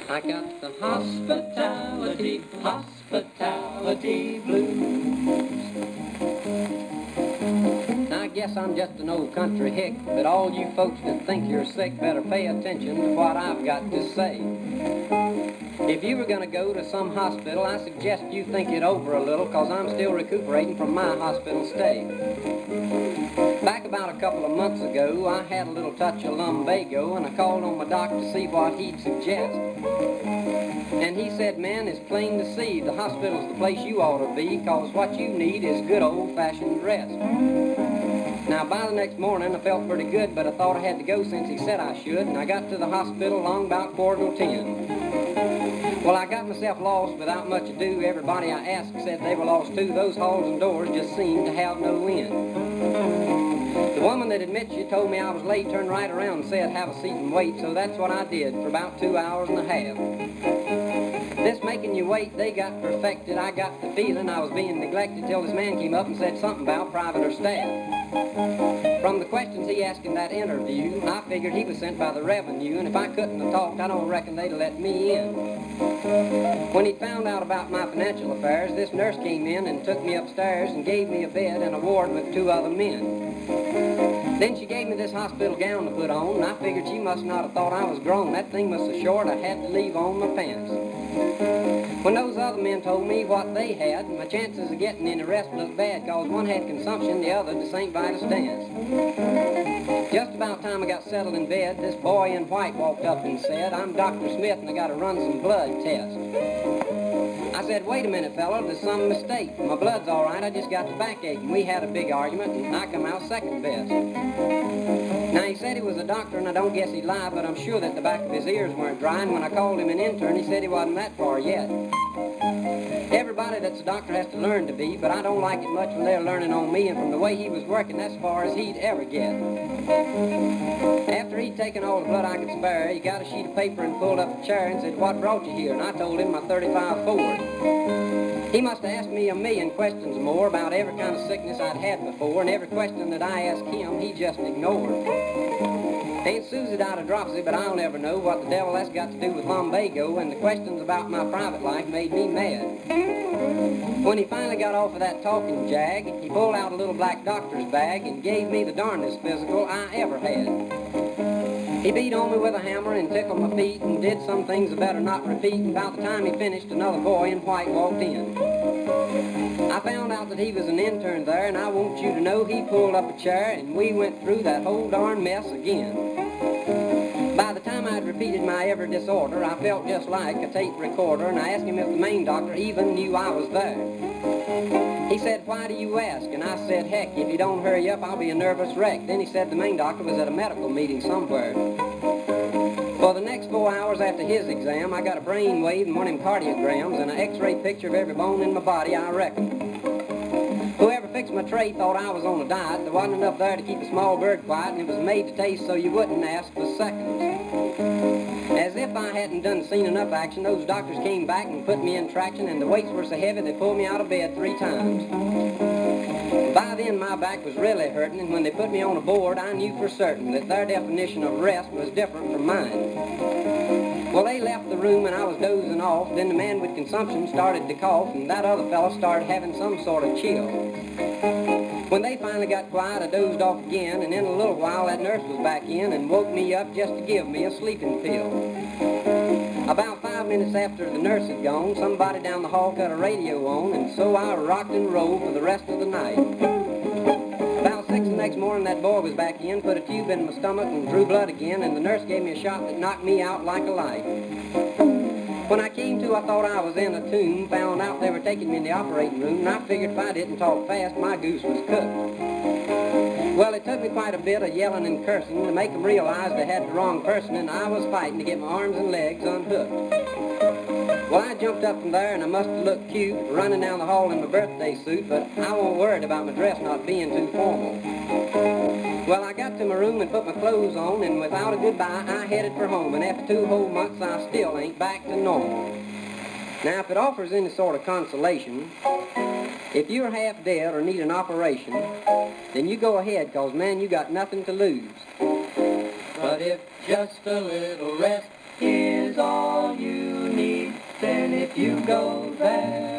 I got the hospitality blues. Now I guess I'm just an old country hick, but all you folks that think you're sick better pay attention to what I've got to say. If you were going to go to some hospital, I suggest you think it over a little, cause I'm still recuperating from my hospital stay. Back about a couple of months ago, I had a little touch of lumbago, and I called on my doc to see what he'd suggest. And he said, man, it's plain to see, the hospital's the place you ought to be, cause what you need is good old-fashioned rest. Now, by the next morning, I felt pretty good, but I thought I had to go since he said I should, and I got to the hospital along about 9:45. Well, I got myself lost without much ado. Everybody I asked said they were lost too. Those halls and doors just seemed to have no end. The woman that admits she told me I was late turned right around and said, have a seat and wait, so that's what I did for about 2 hours and a half. This making you wait, they got perfected. I got the feeling I was being neglected till this man came up and said something about private or staff. From the questions he asked in that interview, I figured he was sent by the revenue, and if I couldn't have talked, I don't reckon they'd have let me in. When he found out about my financial affairs, this nurse came in and took me upstairs and gave me a bed and a ward with 2 other men. Then she gave me this hospital gown to put on, and I figured she must not have thought I was grown. That thing was so short I had to leave on my pants. When those other men told me what they had, my chances of getting any rest looked bad, cause one had consumption, the other the St. Vitus dance. Just about time I got settled in bed, this boy in white walked up and said, I'm Dr. Smith and I got to run some blood tests. I said, wait a minute, fella, there's some mistake. My blood's all right, I just got the backache. And we had a big argument, and I come out second best. Now, he said he was a doctor, and I don't guess he'd lie, but I'm sure that the back of his ears weren't dry, and when I called him an intern, he said he wasn't that far yet. Everybody that's a doctor has to learn to be, but I don't like it much when they're learning on me, and from the way he was working, that's as far as he'd ever get. After he'd taken all the blood I could spare, he got a sheet of paper and pulled up a chair and said, what brought you here? And I told him my 35 Ford. He must have asked me a million questions more about every kind of sickness I'd had before, and every question that I asked him, he just ignored. Aunt Susie died of dropsy, but I'll never know what the devil that's got to do with lumbago, and the questions about my private life made me mad. When he finally got off of that talking jag, he pulled out a little black doctor's bag and gave me the darndest physical I ever had. He beat on me with a hammer and tickled my feet and did some things I better not repeat. About the time he finished, another boy in white walked in. I found out that he was an intern there, and I want you to know he pulled up a chair and we went through that whole darn mess again. By the time I'd repeated my every disorder, I felt just like a tape recorder, and I asked him if the main doctor even knew I was there. He said, why do you ask? And I said, heck, if you don't hurry up, I'll be a nervous wreck. Then he said the main doctor was at a medical meeting somewhere. For the next 4 hours after his exam, I got a brain wave and one of them cardiograms and an x-ray picture of every bone in my body, I reckon. Whoever fixed my tray thought I was on a diet. There wasn't enough there to keep a small bird quiet, and it was made to taste so you wouldn't ask for seconds. As if I hadn't seen enough action, those doctors came back and put me in traction, and the weights were so heavy they pulled me out of bed 3 times. By then my back was really hurting, and when they put me on a board, I knew for certain that their definition of rest was different from mine. Well, they left the room and I was dozing off. Then the man with consumption started to cough, and that other fellow started having some sort of chill. When they finally got quiet, I dozed off again, and in a little while that nurse was back in and woke me up just to give me a sleeping pill. About 5 minutes after the nurse had gone, somebody down the hall cut a radio on, and so I rocked and rolled for the rest of the night. About 6 the next morning, that boy was back in, put a tube in my stomach and drew blood again, and the nurse gave me a shot that knocked me out like a light. When I came to, I thought I was in a tomb, found out they were taking me in the operating room, and I figured if I didn't talk fast, my goose was cooked. Well, it took me quite a bit of yelling and cursing to make them realize they had the wrong person, and I was fighting to get my arms and legs unhooked. Well, I jumped up from there, and I must have looked cute, running down the hall in my birthday suit, but I wasn't worried about my dress not being too formal. Well, I got to my room and put my clothes on, and without a goodbye, I headed for home, and after 2 whole months, I still ain't back to normal. Now, if it offers any sort of consolation, if you're half dead or need an operation, then you go ahead, 'cause man, you got nothing to lose. But if just a little rest is all you You go there.